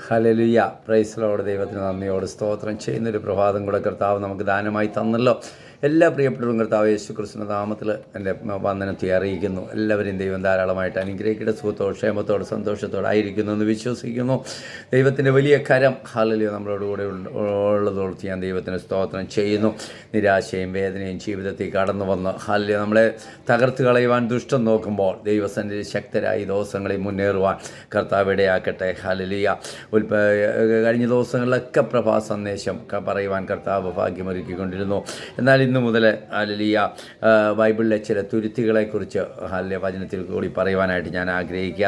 Hallelujah. Praise Lord. ദൈവത്തിന് നന്ദിയോട് സ്തോത്രം ചെയ്യുന്നൊരു പ്രഭാതം കൂടെ കർത്താവ് നമുക്ക് ദാനമായി തന്നല്ലോ. എല്ലാ പ്രിയപ്പെട്ടവരും കർത്താവ് യേശുക്രിസ്തുവിന്റെ നാമത്തിൽ എൻ്റെ വന്ദനത്തെ അറിയിക്കുന്നു. എല്ലാവരെയും ദൈവം ധാരാളമായിട്ട് അനുഗ്രഹിക്കട്ടെ. സുഖത്തോട് ക്ഷേമത്തോട് സന്തോഷത്തോടെ ആയിരിക്കുന്നു എന്ന് വിശ്വസിക്കുന്നു. ദൈവത്തിൻ്റെ വലിയ കരം ഹല്ലേലൂയ നമ്മളോടുകൂടെ ഉള്ളതോട് ഞാൻ ദൈവത്തിന് സ്തോത്രം ചെയ്യുന്നു. നിരാശയും വേദനയും ജീവിതത്തിൽ കടന്നു വന്ന് ഹല്ലേലൂയ നമ്മളെ തകർത്ത് കളയുവാൻ ദുഷ്ടം നോക്കുമ്പോൾ ദൈവസന്നിധി ശക്തരായി ദിവസങ്ങളിൽ മുന്നേറുവാൻ കർത്താവ് ഇടയാക്കട്ടെ. ഹല്ലേലൂയ. കഴിഞ്ഞ ദിവസങ്ങളിലൊക്കെ പ്രഭാ സന്ദേശം പറയുവാൻ കർത്താവ് ഭാഗ്യമൊരുക്കിക്കൊണ്ടിരുന്നു. എന്നാൽ ഇന്ന് മുതൽ ഹല്ലേലൂയ ബൈബിളിലെ ചില തുരുത്തികളെക്കുറിച്ച് ഹല്ലേലൂയ വചനത്തിൽ കൂടി പറയുവാനായിട്ട് ഞാൻ ആഗ്രഹിക്കുക.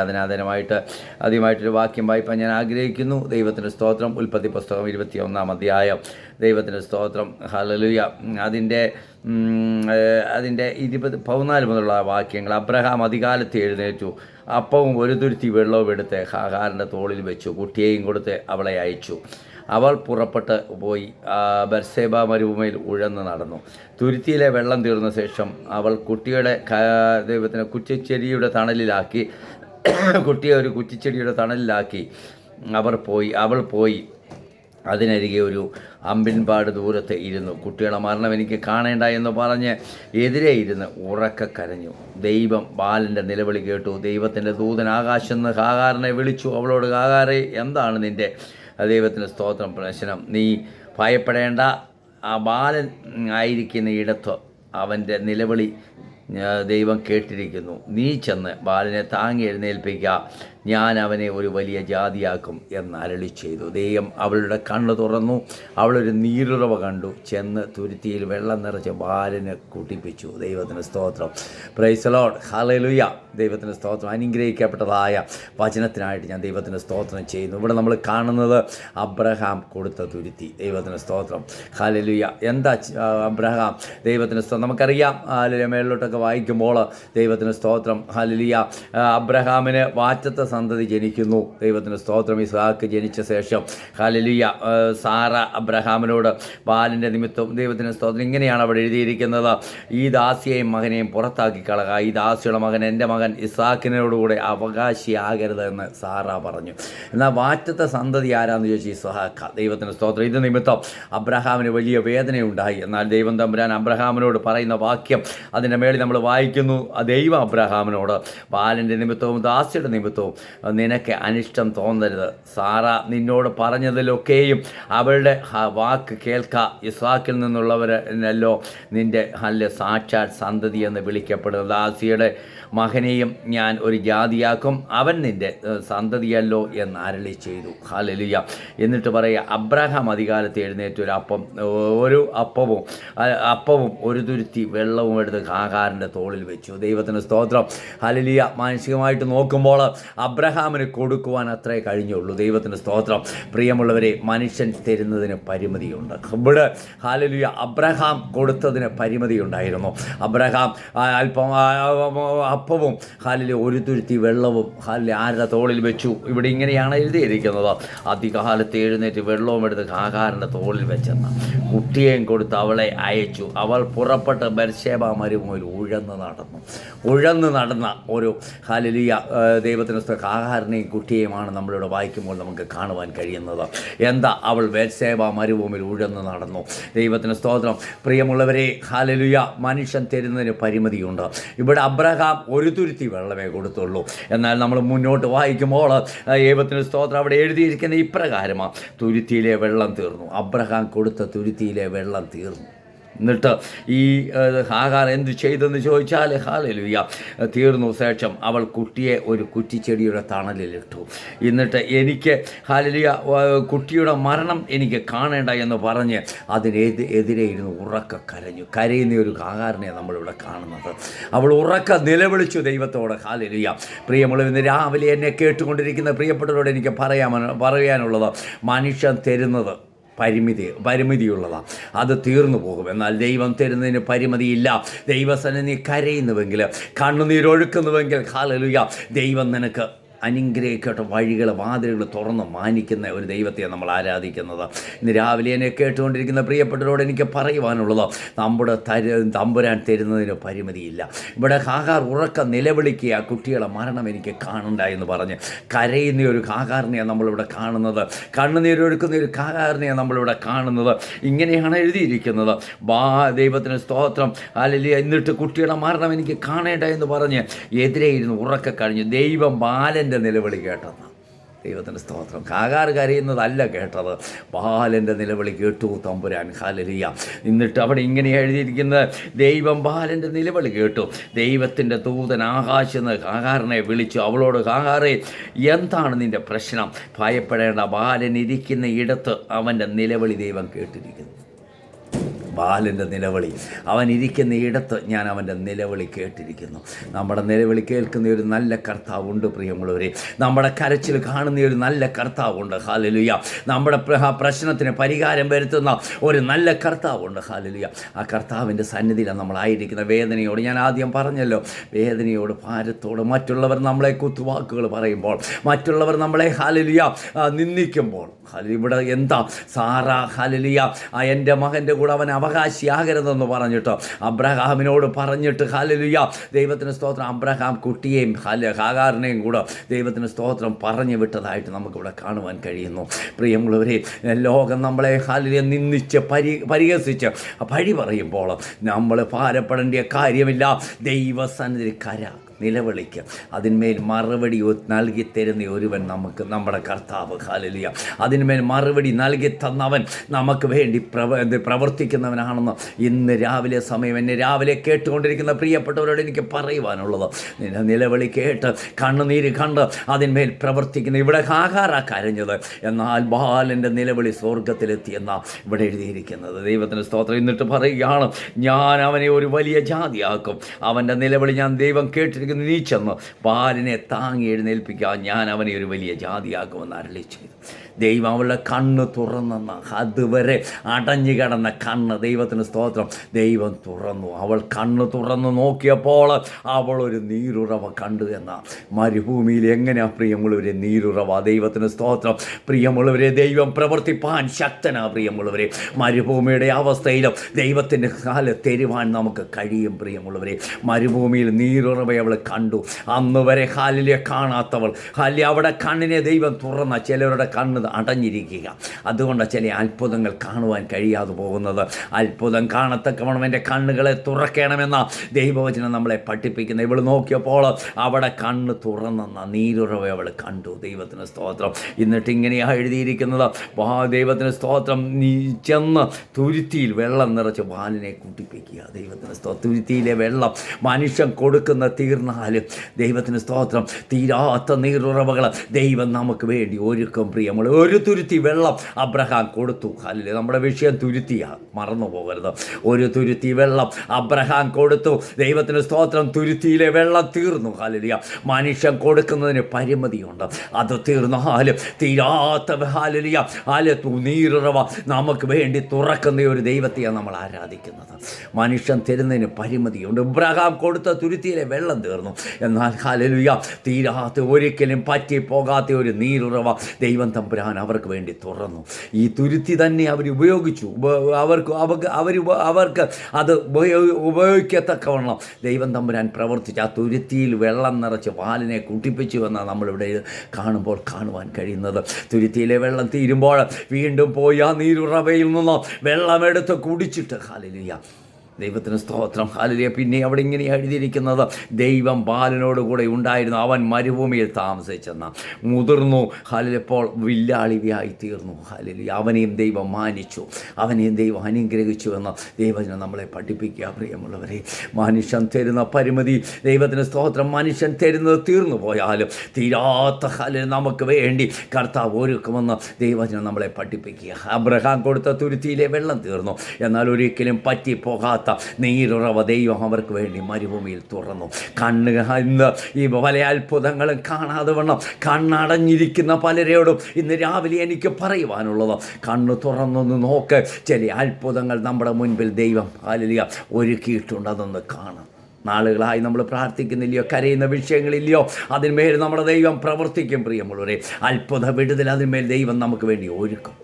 ആദ്യമായിട്ടൊരു വാക്യം വായിപ്പാൻ ഞാൻ ആഗ്രഹിക്കുന്നു. ദൈവത്തിൻ്റെ സ്തോത്രം. ഉൽപ്പത്തി പുസ്തകം 21-ാം അധ്യായം. ദൈവത്തിൻ്റെ സ്തോത്രം. ഹല്ലേലൂയ. അതിൻ്റെ 14 മുതലുള്ള വാക്യങ്ങൾ. അബ്രഹാം അതികാലത്ത് എഴുന്നേറ്റു, അപ്പവും ഒരു തുരുത്തി വെള്ളവും എടുത്ത് ഹാഗാറിൻ്റെ തോളിൽ വെച്ചു, കുട്ടിയെയും കൊടുത്ത് അവളെ അയച്ചു. അവൾ പുറപ്പെട്ട് പോയി ബർസേബ മരുഭൂമിയിൽ ഉഴന്ന് നടന്നു. തുരുത്തിയിലെ വെള്ളം തീർന്ന ശേഷം അവൾ കുട്ടിയുടെ ദൈവത്തിന് കുറ്റിച്ചെടിയുടെ തണലിലാക്കി കുട്ടിയെ ഒരു കുറ്റിച്ചെടിയുടെ തണലിലാക്കി അവൾ പോയി അതിനരികെ ഒരു അമ്പിൻപാട് ദൂരത്ത് ഇരുന്നു. കുട്ടിയുടെ മരണം എനിക്ക് കാണേണ്ട എന്ന് പറഞ്ഞ് എതിരെ ഇരുന്ന് ഉറക്കെ കരഞ്ഞു. ദൈവം ബാലൻ്റെ നിലവിളി കേട്ടു. ദൈവത്തിൻ്റെ ദൂതൻ ആകാശം നിന്ന് ഹാഗാറിനെ വിളിച്ചു. അവളോട്, ഹാഗാറേ, എന്താണ് നിൻ്റെ ദൈവത്തിൻ്റെ സ്തോത്രം പ്രശ്നം? നീ ഭയപ്പെടേണ്ട. ആ ബാലൻ ആയിരിക്കുന്ന ഇടത്ത് അവൻ്റെ നിലവിളി ദൈവം കേട്ടിരിക്കുന്നു. നീ ചെന്ന് ബാലനെ താങ്ങി എഴുന്നേൽപ്പിക്കുക, ഞാൻ അവനെ ഒരു വലിയ ജാതിയാക്കും എന്ന് അരുളി ചെയ്തു. ദൈവം അവളുടെ കണ്ണ് തുറന്നു. അവളൊരു നീരുറവ കണ്ടു. ചെന്ന് തുരുത്തിയിൽ വെള്ളം നിറച്ച് ബാലന് കുടിപ്പിച്ചു. ദൈവത്തിന് സ്തോത്രം. Praise the Lord. ഹല്ലേലൂയ. ദൈവത്തിന് സ്തോത്രം. അനുഗ്രഹിക്കപ്പെട്ടതായ വചനത്തിനായിട്ട് ഞാൻ ദൈവത്തിന് സ്തോത്രം ചെയ്യുന്നു. ഇവിടെ നമ്മൾ കാണുന്നത് അബ്രഹാം കൊടുത്ത തുരുത്തി. ദൈവത്തിന് സ്തോത്രം. ഹല്ലേലൂയ. എന്താ അബ്രഹാം ദൈവത്തിന് സ്തോത്രം? നമുക്കറിയാം. ഹല്ലേലൂയ. മേളിലോട്ടൊക്കെ വായിക്കുമ്പോൾ ദൈവത്തിന് സ്തോത്രം. ഹല്ലേലൂയ. അബ്രഹാമിന് വാറ്റത്തെ സന്തതി ജനിക്കുന്നു. ദൈവത്തിന് സ്തോത്രം. ഇസ്ഹാക്ക് ജനിച്ച ശേഷം ഹല്ലേലൂയ സാറ അബ്രഹാമിനോട് ബാലൻ്റെ നിമിത്തം ദൈവത്തിന് സ്തോത്രം ഇങ്ങനെയാണ് അവിടെ എഴുതിയിരിക്കുന്നത്: ഈ ദാസിയെയും മകനെയും പുറത്താക്കി കളക. ഈ ദാസിയുടെ മകൻ എൻ്റെ മകൻ ഇസ്ഹാക്കിനോടുകൂടെ അവകാശിയാകരുത് എന്ന് സാറ പറഞ്ഞു. എന്നാൽ വാറ്റത്തെ സന്തതി ആരാന്ന് ചോദിച്ചു ഇസ്ഹാക്ക. ദൈവത്തിന് സ്തോത്രം. ഇത് നിമിത്തം അബ്രഹാമിന് വലിയ വേദനയുണ്ടായി. എന്നാൽ ദൈവം തമ്പുരാൻ അബ്രഹാമിനോട് പറയുന്ന വാക്യം അതിൻ്റെ മേളിൽ നമ്മൾ വായിക്കുന്നു. ദൈവം അബ്രഹാമിനോട്, ബാലൻ്റെ നിമിത്തവും ദാസിയുടെ നിമിത്തവും നിനക്ക് അനിഷ്ടം തോന്നരുത്. സാറ നിന്നോട് പറഞ്ഞതിലൊക്കെയും അവളുടെ വാക്ക് കേൾക്ക. ഇസ്ഹാക്കിൽ നിന്നുള്ളവരല്ലോ നിൻ്റെ സാക്ഷാൽ സന്തതി എന്ന് വിളിക്കപ്പെടുന്നത്. ദാസിയുടെ മകനെയും ഞാൻ ഒരു ജാതിയാക്കും, അവൻ നിൻ്റെ സന്തതിയല്ലോ എന്ന് അരുളി ചെയ്തു. ഹല്ലേലൂയ. എന്നിട്ട് പറയുക, അബ്രഹാം അധികാലത്ത് എഴുന്നേറ്റ് ഒരു അപ്പവും ഒരു തുരുത്തി വെള്ളവും എടുത്ത് ഹാഗാറിൻ്റെ തോളിൽ വെച്ചു. ദൈവത്തിന് സ്തോത്രം. ഹല്ലേലൂയ. മാനസികമായിട്ട് നോക്കുമ്പോൾ അബ്രഹാമിന് കൊടുക്കുവാൻ അത്രേ കഴിഞ്ഞുള്ളൂ. ദൈവത്തിന് സ്തോത്രം. പ്രിയമുള്ളവരെ, മനുഷ്യൻ തരുന്നതിന് പരിമിതിയുണ്ട്. ഇവിടെ ഹല്ലേലൂയ അബ്രഹാം കൊടുത്തതിന് പരിമിതിയുണ്ടായിരുന്നു. അബ്രഹാം അല്പം അപ്പവും ഹല്ലേലൂയ ഒരു തുരുത്തി വെള്ളവും ഹല്ലേലൂയ ആരുടെ തോളിൽ വെച്ചു. ഇവിടെ ഇങ്ങനെയാണ് എഴുതിയിരിക്കുന്നത്: അധികാലത്ത് എഴുന്നേറ്റ് വെള്ളവും എടുത്ത് ഹാഗാറിൻ്റെ തോളിൽ വെച്ചെന്ന് കുട്ടിയെയും കൊടുത്ത് അവളെ അയച്ചു. അവൾ പുറപ്പെട്ട് ബർശേബ മരുഭൂമിയിൽ ഉഴന്ന് നടന്ന ഒരു ഹല്ലേലൂയ ദൈവത്തിന് ഹാഗാറിനെയും കുട്ടിയെയുമാണ് നമ്മളിവിടെ വായിക്കുമ്പോൾ നമുക്ക് കാണുവാൻ കഴിയുന്നത്. എന്താ? അവൾ ബർശേബ മരുഭൂമിയിൽ ഉഴന്ന് നടന്നു. ദൈവത്തിന് സ്തോത്രം. പ്രിയമുള്ളവരെ, ഹല്ലേലൂയ മനുഷ്യൻ തരുന്നതിന് പരിമിതിയുണ്ട്. ഇവിടെ അബ്രഹാം ഒരു തുരുത്തി വെള്ളമേ കൊടുത്തുള്ളൂ. എന്നാൽ നമ്മൾ മുന്നോട്ട് വായിക്കുമ്പോൾ ദൈവത്തിന് സ്തോത്രം അവിടെ എഴുതിയിരിക്കുന്ന ഇപ്രകാരമാണ്: തുരുത്തിയിലെ വെള്ളം തീർന്നു. അബ്രഹാം കൊടുത്ത തുരുത്തിയിലെ വെള്ളം തീർന്നു. എന്നിട്ട് ഈ ഹാഗാർ എന്ത് ചെയ്തെന്ന് ചോദിച്ചാൽ ഹല്ലേലൂയ തീർന്നു ശേഷം അവൾ കുട്ടിയെ ഒരു കുറ്റിച്ചെടിയുടെ തണലിലിട്ടു. എന്നിട്ട് എനിക്ക് ഹല്ലേലൂയ കുട്ടിയുടെ മരണം എനിക്ക് കാണേണ്ട എന്ന് പറഞ്ഞ് അതിനെതിരെ ഇരുന്ന് ഉറക്കെ കരയുന്ന ഒരു ഹാഗാറിനെ നമ്മളിവിടെ കാണുന്നത്. അവൾ ഉറക്കെ നിലവിളിച്ചു ദൈവത്തോട്. ഹല്ലേലൂയ. പ്രിയമുള്ള, ഇന്ന് രാവിലെ എന്നെ കേട്ടുകൊണ്ടിരിക്കുന്ന പ്രിയപ്പെട്ടവരോട് എനിക്ക് പറയാനുള്ളത്, മനുഷ്യൻ തരുന്നത് പരിമിതിയുള്ളതാണ്. അത് തീർന്നു പോകും. എന്നാൽ ദൈവം തരുന്നതിന് പരിമിതിയില്ല. ദൈവസന്നിധി കരയുന്നുവെങ്കിൽ, കണ്ണുനീരൊഴുക്കുന്നുവെങ്കിൽ ഹല്ലേലൂയ ദൈവം നിനക്ക് അനുഗ്രഹിക്കട്ടെ വഴികൾ വാതിലുകൾ തുറന്ന് മാനിക്കുന്ന ഒരു ദൈവത്തെ നമ്മൾ ആരാധിക്കുന്നത്. ഇന്ന് രാവിലെ എന്നെ കേട്ടുകൊണ്ടിരിക്കുന്ന പ്രിയപ്പെട്ടവരോട് എനിക്ക് പറയുവാനുള്ളത്, നമ്മുടെ തമ്പുരാൻ തരുന്നതിന് പരിമിതിയില്ല. ഇവിടെ ഹാഗാർ ഉറക്കം നിലവിളിക്കുക, കുട്ടികളെ മരണം എനിക്ക് കാണണ്ട എന്ന് പറഞ്ഞ് കരയുന്ന ഒരു ഹാഗാറിനെയാണ് നമ്മളിവിടെ കാണുന്നത്. കണ്ണുനീരൊഴുക്കുന്ന ഒരു ഹാഗാറിനെയാണ് നമ്മളിവിടെ കാണുന്നത്. ഇങ്ങനെയാണ് എഴുതിയിരിക്കുന്നത്. ദൈവത്തിന് സ്തോത്രം, ഹല്ലേലൂയ. എന്നിട്ട് കുട്ടിയുടെ മരണം എനിക്ക് കാണേണ്ട എന്ന് പറഞ്ഞ് എതിരെ ഇരുന്ന് ഉറക്ക കഴിഞ്ഞു. ദൈവം ബാലൻ്റെ നിലവിളി കേട്ടെന്ന്. ദൈവത്തിൻ്റെ സ്തോത്രം. ഹാഗാർ കരയുന്നതല്ല കേട്ടത്, ബാലൻ്റെ നിലവിളി കേട്ടു തമ്പുരാൻ. ഹല്ലേലൂയ. എന്നിട്ട് അവിടെ ഇങ്ങനെ എഴുതിയിരിക്കുന്നത്, ദൈവം ബാലൻ്റെ നിലവിളി കേട്ടു. ദൈവത്തിൻ്റെ ദൂതൻ ആകാശത്ത് നിന്ന് ഹാഗാറിനെ വിളിച്ചു. അവളോട്, ഹാഗാറേ, എന്താണ് നിൻ്റെ പ്രശ്നം? ഭയപ്പെടേണ്ട, ബാലൻ ഇരിക്കുന്ന ഇടത്ത് അവൻ്റെ നിലവിളി ദൈവം കേട്ടിരിക്കുന്നു. ബാലൻ്റെ നിലവിളി, അവൻ ഇരിക്കുന്ന ഇടത്ത് ഞാൻ അവൻ്റെ നിലവിളി കേട്ടിരിക്കുന്നു. നമ്മുടെ നിലവിളി കേൾക്കുന്ന ഒരു നല്ല കർത്താവുണ്ട് പ്രിയമുള്ളവരെ. നമ്മുടെ കരച്ചിൽ കാണുന്ന ഒരു നല്ല കർത്താവുണ്ട്. ഹല്ലേലൂയ. നമ്മുടെ പ്രശ്നത്തിന് പരിഹാരം വരുത്തുന്ന ഒരു നല്ല കർത്താവുണ്ട്. ഹല്ലേലൂയ. ആ കർത്താവിൻ്റെ സന്നിധിയിലാണ് നമ്മളായിരിക്കുന്ന. വേദനയോട്, ഞാൻ ആദ്യം പറഞ്ഞല്ലോ, വേദനയോട്, ഭാരത്തോട്, മറ്റുള്ളവർ നമ്മളെ കുത്തുവാക്കുകൾ പറയുമ്പോൾ, മറ്റുള്ളവർ നമ്മളെ ഹല്ലേലൂയ നിന്ദിക്കുമ്പോൾ, ഇവിടെ എന്താ സാറ ഹല്ലേലൂയ എൻ്റെ മകൻ്റെ കൂടെ അവൻ അവകാശിയാകരുതെന്ന് പറഞ്ഞിട്ട് അബ്രഹാമിനോട് പറഞ്ഞിട്ട്, ഹല്ലേലൂയ, ദൈവത്തിന് സ്തോത്രം, അബ്രഹാം കുട്ടിയെയും ഹാഗാറിനെയും കൂടെ ദൈവത്തിന് സ്തോത്രം പറഞ്ഞു വിട്ടതായിട്ട് നമുക്കിവിടെ കാണുവാൻ കഴിയുന്നു. പ്രിയമുള്ളവരെ, ലോകം നമ്മളെ ഹല്ലേലൂയ നിന്ദിച്ച് പരിഹസിച്ച് പഴി പറയുമ്പോൾ നമ്മൾ ഭാരപ്പെടേണ്ട കാര്യമില്ല. ദൈവസന്നിധി നിലവിളിക്ക് അതിന്മേൽ മറുപടി നൽകി തരുന്ന ഒരുവൻ നമ്മുടെ കർത്താവ്. ഹല്ലേലൂയ. അതിന്മേൽ മറുപടി നൽകി തന്നവൻ നമുക്ക് വേണ്ടി പ്രവർത്തിക്കുന്നവനാണെന്ന് ഇന്ന് രാവിലെ സമയം എന്നെ രാവിലെ കേട്ടുകൊണ്ടിരിക്കുന്ന പ്രിയപ്പെട്ടവരോട് എനിക്ക് പറയുവാനുള്ളത്, നിലവിളി കേട്ട് കണ്ണുനീര് കണ്ട് അതിന്മേൽ പ്രവർത്തിക്കുന്ന, ഇവിടെ ഹാഗാറാ കരഞ്ഞത്, എന്നാൽ ബാലൻ്റെ നിലവിളി സ്വർഗത്തിലെത്തിയെന്ന ഇവിടെ എഴുതിയിരിക്കുന്നത്. ദൈവത്തിന് സ്തോത്രം. എന്നിട്ട് പറയുകയാണ്, ഞാൻ അവനെ ഒരു വലിയ ജാതിയാക്കും. അവൻ്റെ നിലവിളി ഞാൻ ദൈവം കേട്ടിരിക്കുന്നു. നീ ചെന്ന് ബാലനെ താങ്ങി എഴുന്നേൽപ്പിക്കാൻ ഞാൻ അവനെ ഒരു വലിയ ജാതിയാക്കുമെന്ന് അരുളി ചെയ്തു. ദൈവം അവളുടെ കണ്ണ് തുറന്നെന്ന, അതുവരെ അടഞ്ഞു കിടന്ന കണ്ണ്, ദൈവത്തിന് സ്തോത്രം, ദൈവം തുറന്നു. അവൾ കണ്ണ് തുറന്നു നോക്കിയപ്പോൾ അവൾ ഒരു നീരുറവ കണ്ടു എന്ന. മരുഭൂമിയിൽ എങ്ങനെയാ പ്രിയമുള്ളവരെ നീരുറവ? ദൈവത്തിന് സ്തോത്രം. പ്രിയമുള്ളവരെ, ദൈവം പ്രവർത്തിപ്പാൻ ശക്തനാ. പ്രിയമുള്ളവരെ, മരുഭൂമിയുടെ അവസ്ഥയിലും ദൈവത്തിൻ്റെ കാല് തരുവാൻ നമുക്ക് കഴിയും. പ്രിയമുള്ളവരെ, മരുഭൂമിയിൽ നീരുറവ അവൾ കണ്ടു. അന്ന് വരെ ഹാലിലെ കാണാത്തവൾ, ഹാലി അവിടെ കണ്ണിനെ ദൈവം തുറന്ന. ചിലരുടെ കണ്ണ് അടഞ്ഞിരിക്കുക, അതുകൊണ്ട് ചില അത്ഭുതങ്ങൾ കാണുവാൻ കഴിയാതെ പോകുന്നത്. അത്ഭുതം കാണത്തക്കവണ്ണം എൻ്റെ കണ്ണുകളെ തുറക്കണമെന്ന ദൈവവചനം നമ്മളെ പഠിപ്പിക്കുന്ന. ഇവൾ നോക്കിയപ്പോൾ അവിടെ കണ്ണ് തുറന്നെന്ന നീരുറവ അവൾ കണ്ടു. ദൈവത്തിന് സ്തോത്രം. എന്നിട്ട് ഇങ്ങനെയാണ് എഴുതിയിരിക്കുന്നത്, ദൈവത്തിന് സ്തോത്രം, നീ ചെന്ന് തുരുത്തിയിൽ വെള്ളം നിറച്ച് ബാലിനെ കുടിപ്പിക്കുക. ദൈവത്തിന് സ്തോത്രം. തുരുത്തിയിലെ വെള്ളം മനുഷ്യൻ കൊടുക്കുന്ന തീർന്നാലും ദൈവത്തിന് സ്തോത്രം, തീരാത്ത നീരുറവകൾ ദൈവം നമുക്ക് വേണ്ടി ഒരുക്കും. പ്രിയമുള്ള, ഒരു തുരുത്തി വെള്ളം അബ്രഹാം കൊടുത്തു. അല്ലേ, നമ്മുടെ വിഷയം തുരുത്തിയാണ്, മറന്നു പോകരുത്. ഒരു തുരുത്തി വെള്ളം അബ്രഹാം കൊടുത്തു. ദൈവത്തിന് സ്തോത്രം. തുരുത്തിയിലെ വെള്ളം തീർന്നു. ഹല്ലേലൂയ. മനുഷ്യൻ കൊടുക്കുന്നതിന് പരിമിതിയുണ്ട്. അത് തീർന്നാലും തീരാത്ത ഹല്ലേലൂയ നീരുറവ നമുക്ക് വേണ്ടി തുറക്കുന്ന ഒരു ദൈവത്തെയാണ് നമ്മൾ ആരാധിക്കുന്നത്. മനുഷ്യൻ തരുന്നതിന് പരിമിതിയുണ്ട്. അബ്രഹാം കൊടുത്ത തുരുത്തിയിലെ വെള്ളം തീർന്നു. എന്നാൽ ഹല്ലേലൂയ, തീരാത്ത, ഒരിക്കലും പറ്റിപ്പോകാത്ത ഒരു നീരുറവ ദൈവം തമ്പുരാൻ അവർക്ക് വേണ്ടി തുറന്നു. ഈ തുരുത്തി തന്നെ അവർ ഉപയോഗിച്ചു. അവർക്ക് അത് ഉപയോഗിക്കത്തക്കവണ്ണം ദൈവം തമ്പുരാൻ പ്രവർത്തിച്ച് ആ തുരുത്തിയിൽ വെള്ളം നിറച്ച് ബാലിനെ കുടിപ്പിച്ചു എന്നാണ് നമ്മളിവിടെ കാണുവാൻ കഴിയുന്നത്. തുരുത്തിയിലെ വെള്ളം തീരുമ്പോൾ വീണ്ടും പോയി ആ നീരുറവയിൽ നിന്ന് വെള്ളമെടുത്ത് കുടിച്ചിട്ട്, ഹല്ലേലൂയ, ദൈവത്തിന് സ്തോത്രം, ഹല്ലേലൂയ. പിന്നെ അവിടെ ഇങ്ങനെ എഴുതിയിരിക്കുന്നത്, ദൈവം ബാലനോടുകൂടെ ഉണ്ടായിരുന്നു. അവൻ മരുഭൂമിയിൽ താമസിച്ചെന്ന, മുതിർന്നു, ഹല്ലേലൂയ, വില്ലാളിയായി തീർന്നു. ഹല്ലേലൂയ. അവനെയും ദൈവം മാനിച്ചു, അവനെയും ദൈവം അനുഗ്രഹിച്ചു എന്ന് ദൈവജനം നമ്മളെ പഠിപ്പിക്കുക. പ്രിയമുള്ളവരെ, മനുഷ്യൻ തരുന്ന പരിമിതി, ദൈവത്തിന് സ്തോത്രം, മനുഷ്യൻ തരുന്നത് തീർന്നു പോയാലും തീരാത്ത ഹല്ലേലൂയ നമുക്ക് വേണ്ടി കർത്താവ് ഒരുക്കുമെന്ന് ദൈവജനം നമ്മളെ പഠിപ്പിക്കുക. അബ്രഹാം കൊടുത്ത തുരുത്തിയിലെ വെള്ളം തീർന്നു. എന്നാൽ ഒരിക്കലും പറ്റിപ്പോകാത്ത നീരുറവ ദൈവം അവർക്ക് വേണ്ടി മരുഭൂമിയിൽ തുറന്നു. ഇന്ന് ഈ പല അത്ഭുതങ്ങളും കാണാതെ വണ്ണം കണ്ണടഞ്ഞിരിക്കുന്ന പലരോടും ഇന്ന് രാവിലെ എനിക്ക് പറയുവാനുള്ളത്, കണ്ണ് തുറന്നൊന്ന് നോക്ക്. ചില അത്ഭുതങ്ങൾ നമ്മുടെ മുൻപിൽ ദൈവം ഹല്ലേലൂയ ഒരുക്കിയിട്ടുണ്ട്. അതൊന്ന് കാണാം. നാളുകളായി നമ്മൾ പ്രാർത്ഥിക്കുന്നില്ലയോ, കരയുന്ന വിഷയങ്ങളില്ലയോ, അതിന്മേൽ നമ്മുടെ ദൈവം പ്രവർത്തിക്കും. പ്രിയമുള്ളവരെ, അത്ഭുത വിടുതൽ അതിന്മേൽ ദൈവം നമുക്ക് വേണ്ടി ഒരുക്കും.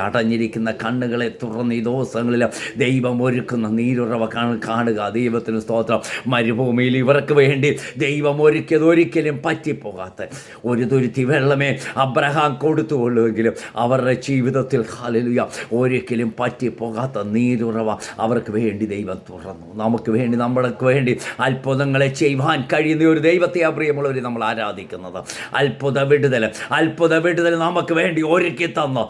അടഞ്ഞിരിക്കുന്ന കണ്ണുകളെ തുറന്ന് ഈ ദിവസങ്ങളിൽ ദൈവം ഒരുക്കുന്ന നീരുറവ കാണുക. ദൈവത്തിന് സ്തോത്രം. മരുഭൂമിയിൽ ഇവർക്ക് വേണ്ടി ദൈവം ഒരുക്കിയത് ഒരിക്കലും പറ്റിപ്പോകാത്ത ഒരു തുരുത്തി വെള്ളമേ അബ്രഹാം കൊടുത്തുകൊള്ളുമെങ്കിലും അവരുടെ ജീവിതത്തിൽ ഹല്ലേലൂയ ഒരിക്കലും പറ്റിപ്പോകാത്ത നീരുറവ അവർക്ക് വേണ്ടി ദൈവം തുറന്നു. നമുക്ക് വേണ്ടി, നമ്മൾക്ക് വേണ്ടി അത്ഭുതങ്ങളെ ചെയ്യുവാൻ കഴിയുന്ന ഒരു ദൈവത്തെ പ്രിയമുള്ളവർ നമ്മൾ ആരാധിക്കുന്നത്. അത്ഭുത വിടുതൽ നമുക്ക് വേണ്ടി ഒരുക്കി തന്നു.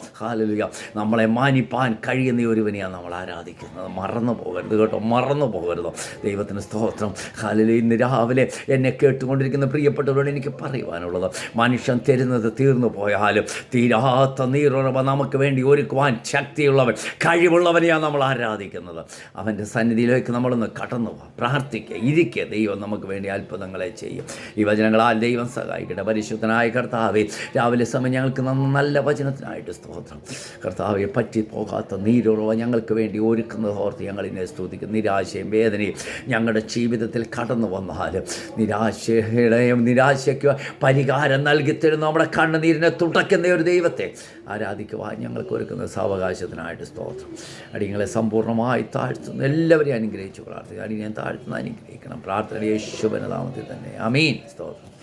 നമ്മളെ മാനിപ്പാൻ കഴിയുന്ന ഒരുവനെയാണ് നമ്മൾ ആരാധിക്കുന്നത്. മറന്നു പോകരുത് കേട്ടോ, മറന്നു പോകരുതോ. ദൈവത്തിന് സ്തോത്രം. ഹല്ലേലൂയ. ഇന്ന് രാവിലെ എന്നെ കേട്ടുകൊണ്ടിരിക്കുന്ന പ്രിയപ്പെട്ടവരോട് എനിക്ക് പറയുവാനുള്ളത്, മനുഷ്യൻ തരുന്നത് തീർന്നു പോയാലും തീരാത്ത നീരുറവ നമുക്ക് വേണ്ടി ഒരുക്കുവാൻ ശക്തിയുള്ളവൻ, കഴിവുള്ളവനെയാണ് നമ്മൾ ആരാധിക്കുന്നത്. അവൻ്റെ സന്നിധിയിലേക്ക് നമ്മളൊന്ന് കടന്നു പോകാം, പ്രാർത്ഥിക്കുക, ഇരിക്കുക. ദൈവം നമുക്ക് വേണ്ടി അത്ഭുതങ്ങളെ ചെയ്യും. ഈ വചനങ്ങളാൽ ദൈവം സഹായിക്കട്ടെ. പരിശുദ്ധനായ കർത്താവേ, രാവിലെ സമയം ഞങ്ങൾക്ക് നല്ല വചനത്തിനായിട്ട് സ്തോത്രം. കർത്താവെ, പറ്റിപ്പോകാത്ത നീരുറവ ഞങ്ങൾക്ക് വേണ്ടി ഒരുക്കുന്നത് ഓർത്ത് ഞങ്ങളിനെ സ്തുതിക്കും. നിരാശയും വേദനയും ഞങ്ങളുടെ ജീവിതത്തിൽ കടന്നു വന്നാലും നിരാശയ്ക്ക് പരിഹാരം നൽകി തരുന്ന നമ്മുടെ കണ്ണുനീരിനെ തുടയ്ക്കുന്ന ഒരു ദൈവത്തെ ആരാധിക്കുവാൻ ഞങ്ങൾക്ക് ഒരുക്കുന്ന സാവകാശത്തിനായിട്ട് സ്തോത്രം. അടിയങ്ങളെ സമ്പൂർണ്ണമായി താഴ്ത്തുന്നു. എല്ലാവരെയും അനുഗ്രഹിച്ചു പ്രാർത്ഥിക്കുക. അടിയനെ താഴ്ത്തുന്ന അനുഗ്രഹിക്കണം. പ്രാർത്ഥന യേശുവിന്റെ നാമത്തിൽ തന്നെ. ആമീൻ. സ്തോത്രം.